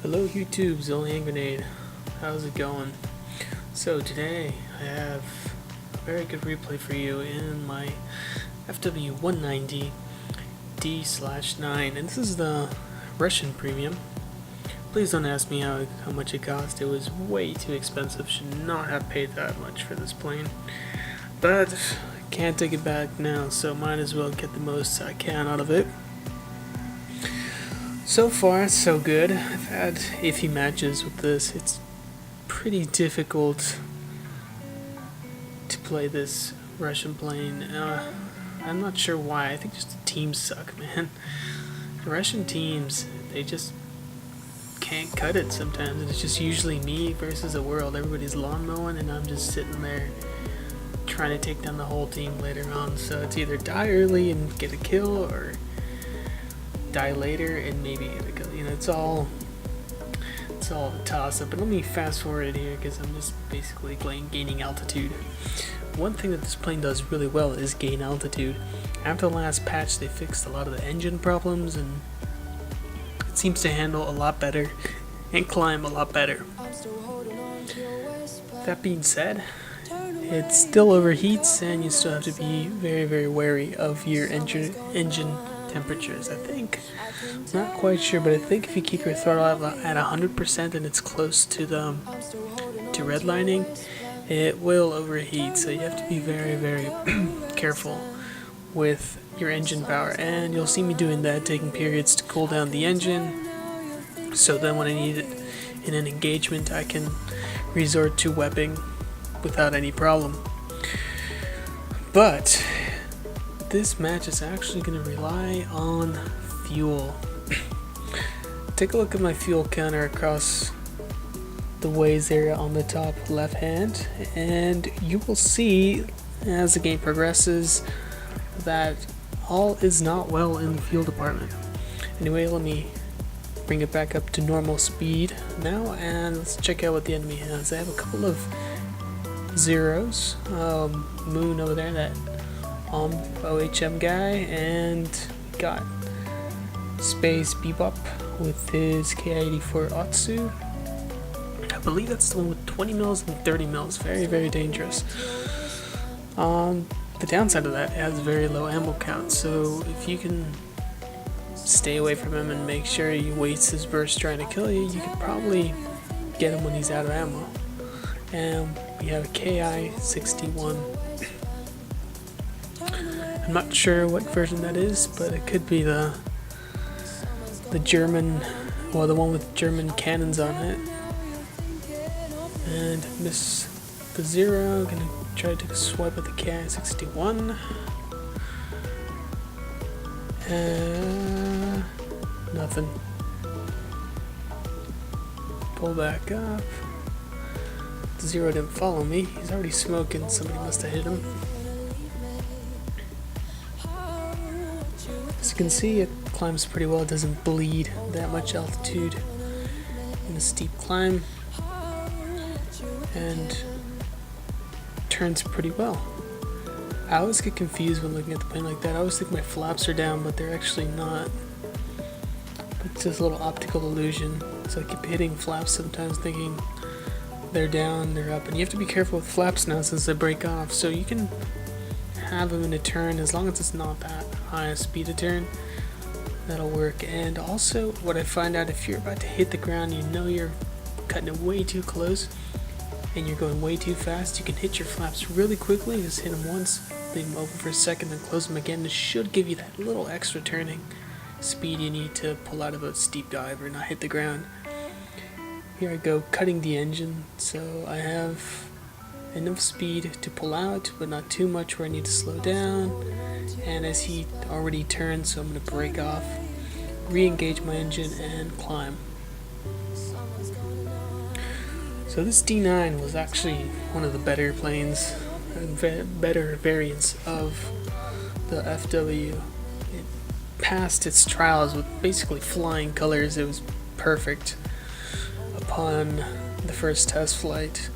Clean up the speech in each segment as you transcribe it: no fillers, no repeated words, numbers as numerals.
Hello YouTube, Zilly Hand Grenade. How's it going? So today I have a very good replay for you in my FW190 D-9, and this is the Russian premium. Please don't ask me how much it cost. It was way too expensive. Should not have paid that much for this plane. But can't take it back now, so might as well get the most I can out of it. So far, so good. I've had iffy matches with this. It's pretty difficult to play this Russian plane. I'm not sure why. I think just the teams suck, man. The Russian teams, they just can't cut it sometimes. And it's just usually me versus the world. Everybody's lawn mowing and I'm just sitting there trying to take down the whole team later on. So it's either die early and get a kill, or die later and maybe get a kill. You know, it's all a toss-up. But let me fast forward here because I'm just basically gaining altitude. One thing that this plane does really well is gain altitude. After the last patch, they fixed a lot of the engine problems, and it seems to handle a lot better and climb a lot better. That being said, it still overheats, and you still have to be very, very wary of your engine temperatures. I think, not quite sure, but I think if you keep your throttle at 100% and it's close to redlining, it will overheat. So you have to be very, very careful with your engine power, and you'll see me doing that, taking periods to cool down the engine, so then when I need it in an engagement I can resort to webbing without any problem. But this match is actually going to rely on fuel. Take a look at my fuel counter across the ways area on the top left hand, and you will see as the game progresses that all is not well in the fuel department. Anyway, let me bring it back up to normal speed now, and let's check out what the enemy has. They have a couple of zeros, Moon over there, that OHM guy, and got Space Bebop with his Ki-84 Otsu. I believe that's the one with 20 mils and 30 mils. Very, very dangerous. The downside of that, it has very low ammo count, so if you can stay away from him and make sure he wastes his burst trying to kill you, you can probably get him when he's out of ammo. And we have a Ki-61. I'm not sure what version that is, but it could be the German, well, the one with German cannons on it. And miss the zero. Gonna try to take a swipe at the Ki-61. Nothing. Pull back up. The zero didn't follow me. He's already smoking. Somebody must have hit him. As you can see, it climbs pretty well. It doesn't bleed that much altitude in a steep climb, and turns pretty well. I always get confused when looking at the plane like that. I always think my flaps are down, but they're actually not. It's just a little optical illusion. So I keep hitting flaps sometimes thinking they're down, they're up. And you have to be careful with flaps now since they break off. So you can have them in a turn as long as it's not that high a speed of turn. That'll work. And also, what I find out, if you're about to hit the ground, you know you're cutting it way too close and you're going way too fast, you can hit your flaps really quickly. Just hit them once, leave them open for a second, then close them again. This should give you that little extra turning speed you need to pull out of a steep dive or not hit the ground. Here I go, cutting the engine, so I have enough speed to pull out, but not too much where I need to slow down. And as he already turned, so I'm going to break off, re-engage my engine, and climb. So this D-9 was actually one of the better planes, better variants of the FW. It passed its trials with basically flying colors. It was perfect upon the first test flight,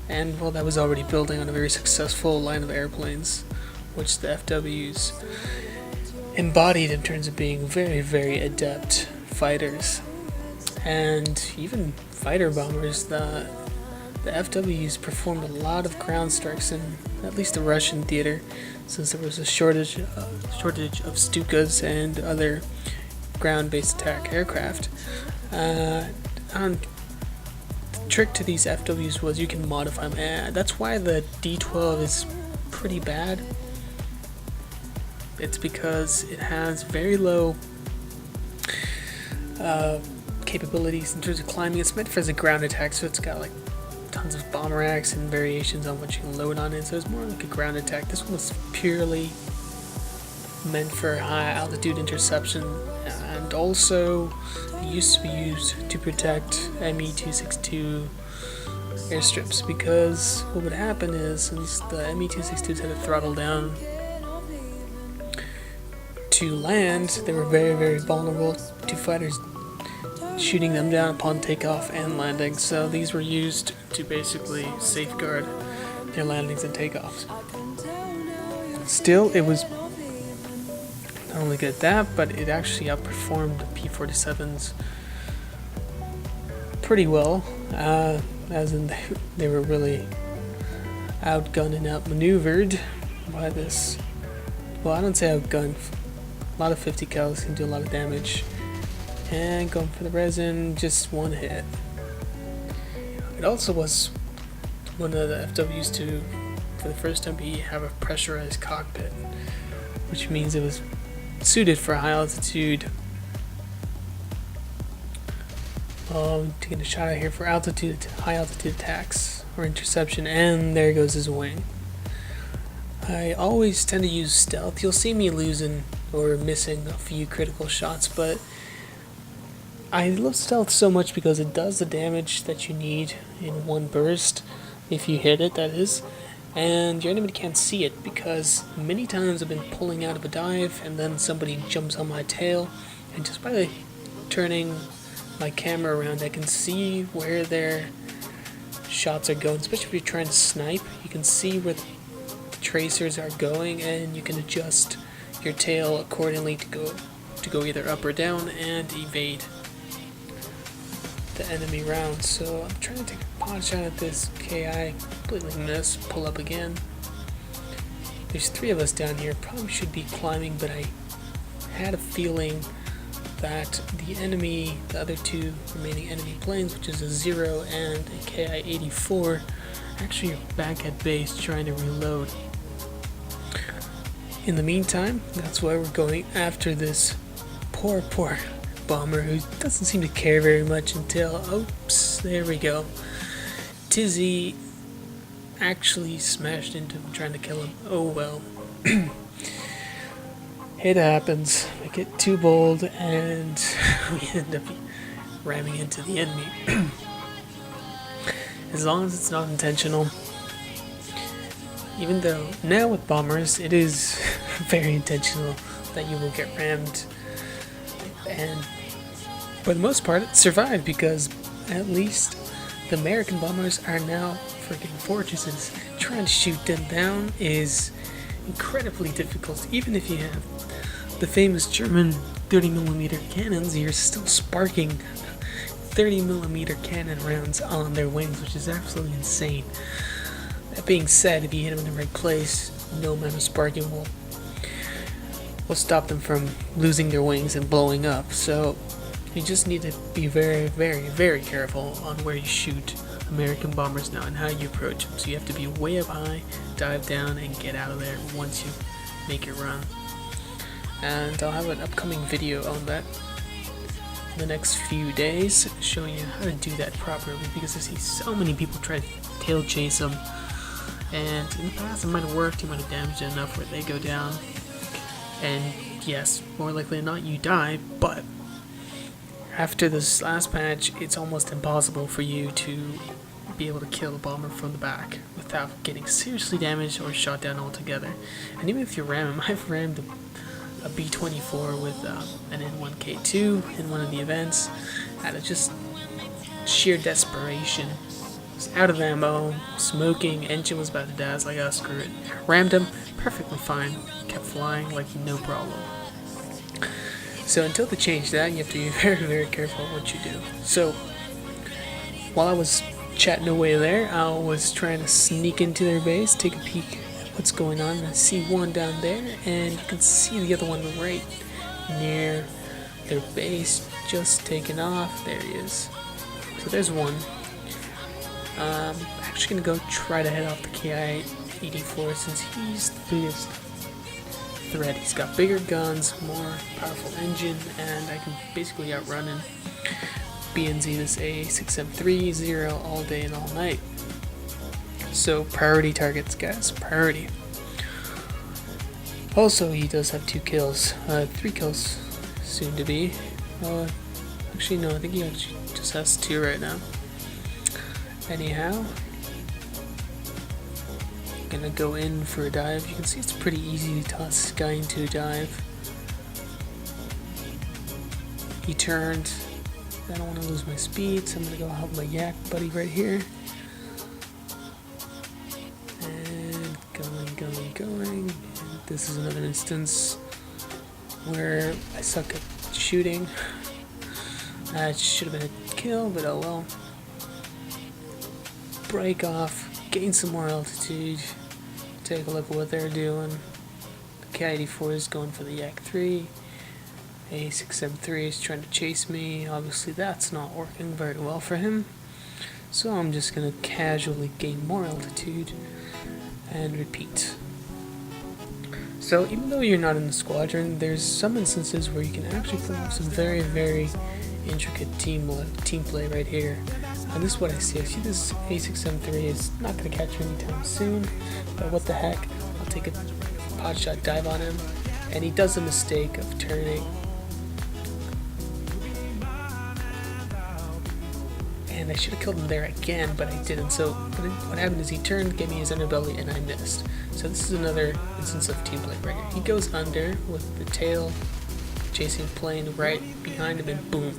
and well, that was already building on a very successful line of airplanes, which the FWs embodied in terms of being very, very adept fighters. and even fighter bombers. The FWs performed a lot of ground strikes in at least the Russian theater, since there was a shortage of Stukas and other ground-based attack aircraft. The trick to these FWs was you can modify them. That's why the D-12 is pretty bad. It's because it has very low capabilities in terms of climbing. It's meant for as a ground attack, so it's got like tons of bomber racks and variations on what you can load on it, so it's more like a ground attack. This one was purely meant for high altitude interception, and also it used to be used to protect ME-262 airstrips, because what would happen is, since the ME-262s had to throttle down to land, they were very, very vulnerable to fighters shooting them down upon takeoff and landing, so these were used to basically safeguard their landings and takeoffs. Still, it was not only good at that, but it actually outperformed the P-47s pretty well, as in they were really outgunned and outmaneuvered by this. Well, I don't say outgunned. A lot of 50 cals can do a lot of damage. And going for the resin, just one hit. It also was one of the FWs to, for the first time, have a pressurized cockpit, which means it was suited for high altitude. Taking a shot out here for high altitude attacks or interception, and there goes his wing. I always tend to use stealth. You'll see me losing or missing a few critical shots, but I love stealth so much because it does the damage that you need in one burst, if you hit it, that is, and your enemy can't see it, because many times I've been pulling out of a dive and then somebody jumps on my tail, and just by turning my camera around I can see where their shots are going, especially if you're trying to snipe. You can see where the tracers are going, and you can adjust your tail accordingly to go either up or down and evade the enemy round. So I'm trying to take a pot shot at this KI, completely miss, pull up again. There's 3 of us down here, probably should be climbing, but I had a feeling that the other 2 remaining enemy planes, which is a 0 and a KI-84, actually are back at base trying to reload. In the meantime, that's why we're going after this poor bomber who doesn't seem to care very much until, oops, there we go. Tizzy actually smashed into him trying to kill him. Oh well. It happens. We get too bold and we end up ramming into the enemy. As long as it's not intentional. Even though now with bombers it is very intentional that you will get rammed, and for the most part it survived, because at least the American bombers are now freaking fortresses. Trying to shoot them down is incredibly difficult. Even if you have the famous German 30mm cannons, you're still sparking 30mm cannon rounds on their wings, which is absolutely insane. That being said, if you hit them in the right place, no amount of sparking will stop them from losing their wings and blowing up. So you just need to be very, very, very careful on where you shoot American bombers now and how you approach them. So you have to be way up high, dive down, and get out of there once you make your run. And I'll have an upcoming video on that in the next few days, showing you how to do that properly, because I see so many people try to tail chase them. And in the past it might have worked, you might have damaged it enough where they go down, and yes, more likely than not you die, but after this last patch it's almost impossible for you to be able to kill a bomber from the back without getting seriously damaged or shot down altogether. And even if you ram him, I've rammed a B-24 with an N1K2 in one of the events out of just sheer desperation. Was out of ammo, smoking, engine was about to die, so I gotta screw it. Rammed him, perfectly fine, kept flying like no problem. So until they change that, you have to be very, very careful what you do. So while I was chatting away there, I was trying to sneak into their base, take a peek at what's going on. I see one down there, and you can see the other one right near their base, just taking off. There he is. So there's one. I'm actually gonna go try to head off the KI-84 since he's the biggest threat. He's got bigger guns, more powerful engine, and I can basically outrun him. BNZ this A6M3 all day and all night. So priority targets, guys, priority. Also, he does have 2 kills, 3 kills soon to be. Actually no, I think he actually just has 2 right now. Anyhow, gonna go in for a dive. You can see it's pretty easy to toss this guy into a dive. He turned. I don't want to lose my speed, so I'm gonna go help my yak buddy right here. And going. And this is another instance where I suck at shooting. That should have been a kill, but oh well. Break off, gain some more altitude, take a look at what they're doing. The K-84 is going for the Yak 3. A6M3 is trying to chase me. Obviously that's not working very well for him. So I'm just going to casually gain more altitude and repeat. So even though you're not in the squadron, there's some instances where you can actually pull off some very, very intricate team play right here. And this is what I see. I see this A6M3 is not going to catch me anytime soon, but what the heck, I'll take a pot shot dive on him, and he does a mistake of turning. And I should have killed him there again, but I didn't. So what happened is he turned, gave me his underbelly, and I missed. So this is another instance of team play right here. He goes under with the tail chasing plane right behind him, and boom,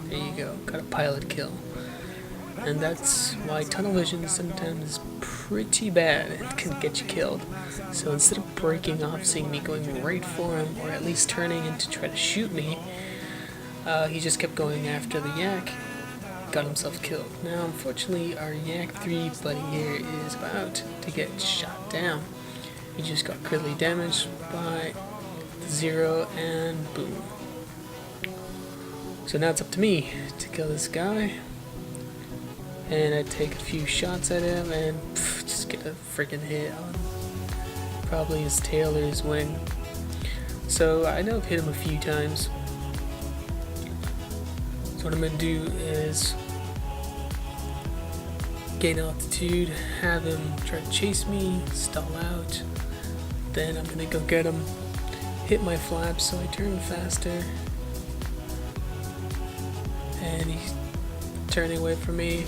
there you go, got a pilot kill. And that's why tunnel vision sometimes is pretty bad. It can get you killed. So instead of breaking off, seeing me going right for him, or at least turning in to try to shoot me, he just kept going after the yak, got himself killed. Now unfortunately our Yak 3 buddy here is about to get shot down. He just got critically damaged by 0, and boom. So now it's up to me to kill this guy. And I take a few shots at him and just get a freaking hit on probably his tail or his wing. So I know I've hit him a few times. So what I'm going to do is gain altitude, have him try to chase me, stall out. Then I'm going to go get him, hit my flaps so I turn faster. And he's turning away from me.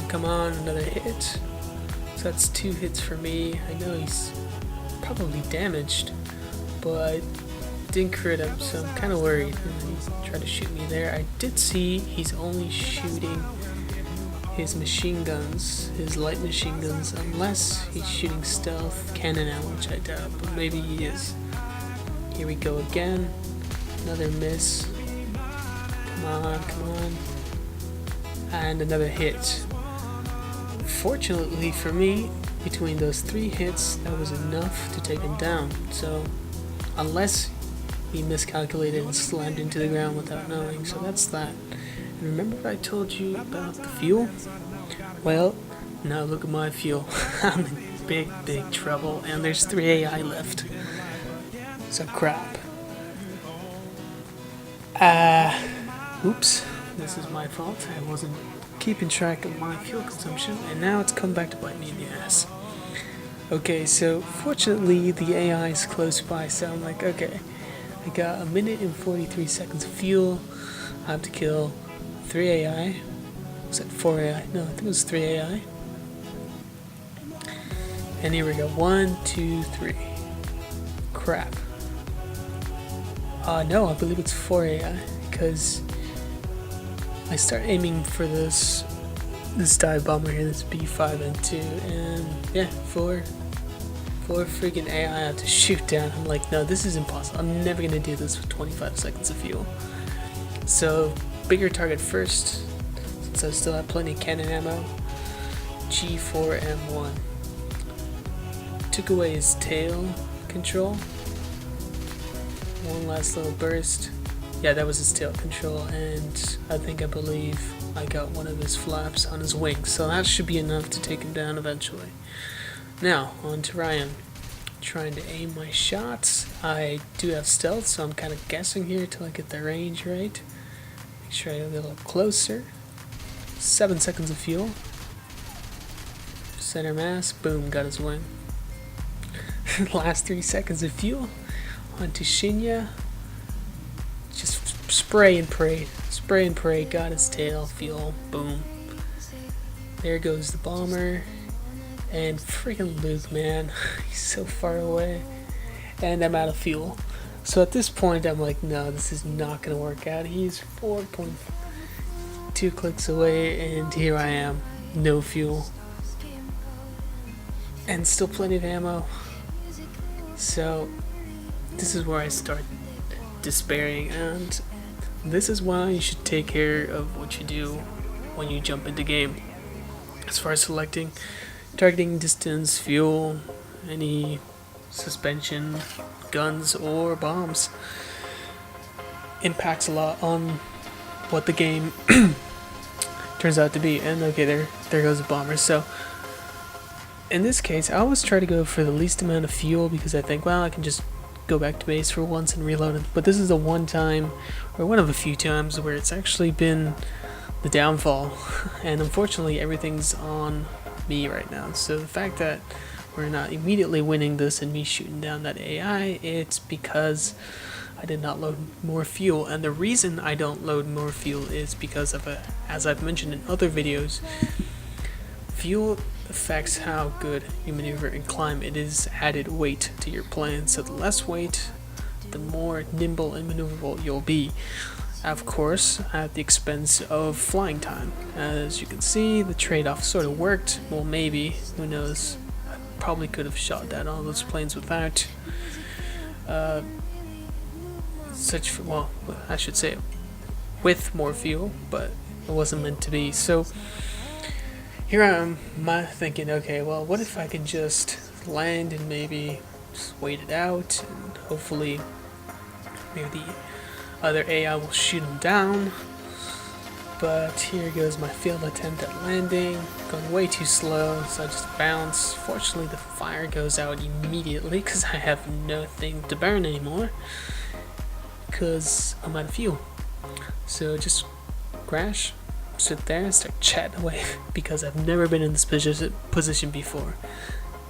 Come on, another hit. So that's 2 hits for me. I know he's probably damaged, but didn't crit him, so I'm kind of worried. He's trying to shoot me there. I did see he's only shooting his machine guns, his light machine guns, unless he's shooting stealth cannon out, which I doubt, but maybe he is. Here we go again. Another miss. Come on. And another hit. Fortunately for me, between those 3 hits, that was enough to take him down. So, unless he miscalculated and slammed into the ground without knowing, so that's that. And remember what I told you about the fuel? Well, now look at my fuel. I'm in big trouble, and there's 3 AI left. So crap. Oops. This is my fault. I wasn't keeping track of my fuel consumption, and now it's come back to bite me in the ass. Okay, so fortunately the AI is close by, so I'm like, okay, I got 1 minute and 43 seconds of fuel. I have to kill 3 AI. Was that 4 AI? No, I think it was 3 AI. And here we go. 1, 2, 3. Crap. No, I believe it's 4 AI, because I start aiming for this dive bomber here, this B5N2, and yeah, 4 4 freaking AI out to shoot down. I'm like, no, this is impossible. I'm never gonna do this with 25 seconds of fuel. So, bigger target first, since I still have plenty of cannon ammo. G4M1. Took away his tail control. One last little burst. Yeah, that was his tail control, and I believe I got one of his flaps on his wings, so that should be enough to take him down eventually. Now, on to Ryan. Trying to aim my shots. I do have stealth, so I'm kind of guessing here till I get the range right. Make sure I get a little closer. 7 seconds of fuel. Center mass, boom, got his wing. Last 3 seconds of fuel. On to Shinya. Just spray and pray. Spray and pray, got his tail, fuel, boom. There goes the bomber. And freaking Luke, man, he's so far away. And I'm out of fuel. So at this point, I'm like, no, this is not going to work out. He's 4.2 clicks away, and here I am, no fuel. And still plenty of ammo. So this is where I start despairing, and this is why you should take care of what you do when you jump into game. As far as selecting targeting distance, fuel, any suspension, guns, or bombs, impacts a lot on what the game turns out to be. And okay, there goes the bomber. So in this case, I always try to go for the least amount of fuel because I think, well, I can just go back to base for once and reload it. But this is the one time, or one of a few times, where it's actually been the downfall. And unfortunately, everything's on me right now. So the fact that we're not immediately winning this and me shooting down that AI, it's because I did not load more fuel. And the reason I don't load more fuel is because of as I've mentioned in other videos, fuel affects how good you maneuver and climb. It is added weight to your plane, so the less weight, the more nimble and maneuverable you'll be. Of course, at the expense of flying time. As you can see, the trade-off sort of worked. Well, maybe, who knows. I probably could have shot down all those planes without well, I should say with more fuel, but it wasn't meant to be. So here I am, thinking, okay, well, what if I can just land and maybe just wait it out, and hopefully maybe the other AI will shoot him down. But here goes my failed attempt at landing, going way too slow, so I just bounce. Fortunately, the fire goes out immediately because I have nothing to burn anymore because I'm out of fuel. So just crash, sit there and start chatting away because I've never been in this position before.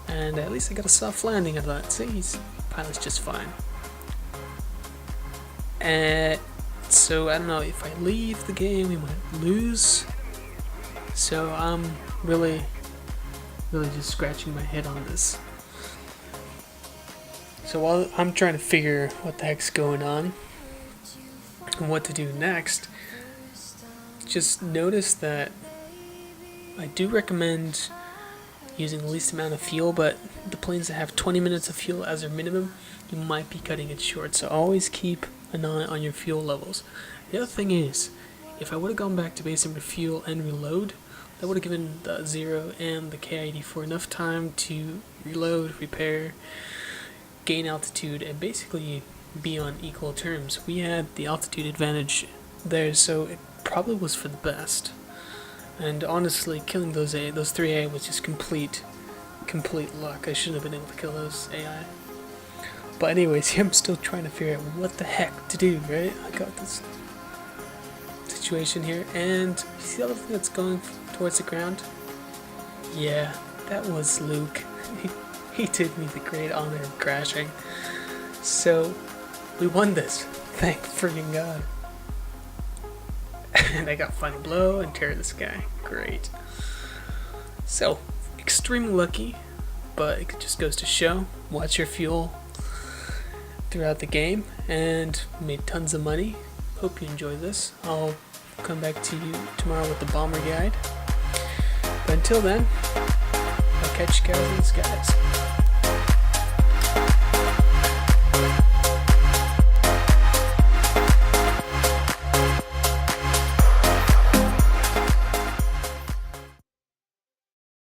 And at least I got a soft landing. I thought, see, his pilot's just fine. So I don't know, if I leave the game, we might lose. So I'm really just scratching my head on this. So while I'm trying to figure what the heck's going on and what to do next, just notice that I do recommend using the least amount of fuel, but the planes that have 20 minutes of fuel as their minimum, you might be cutting it short. So always keep an eye on your fuel levels. The other thing is, if I would have gone back to base and refuel and reload, that would have given the Zero and the K-84 enough time to reload, repair, gain altitude, and basically be on equal terms. We had the altitude advantage there, so it probably was for the best. And honestly, killing those 3 AI was just complete luck. I shouldn't have been able to kill those AI. But anyways, I'm still trying to figure out what the heck to do, right? I got this situation here, and you see the other thing that's going towards the ground? Yeah, that was Luke. He did me the great honor of crashing. So, we won this. Thank friggin' God. And I got Final Blow and Tear the Sky. Great. So, extremely lucky, but it just goes to show, watch your fuel throughout the game, and made tons of money. Hope you enjoyed this. I'll come back to you tomorrow with the bomber guide. But until then, I'll catch you guys in the skies.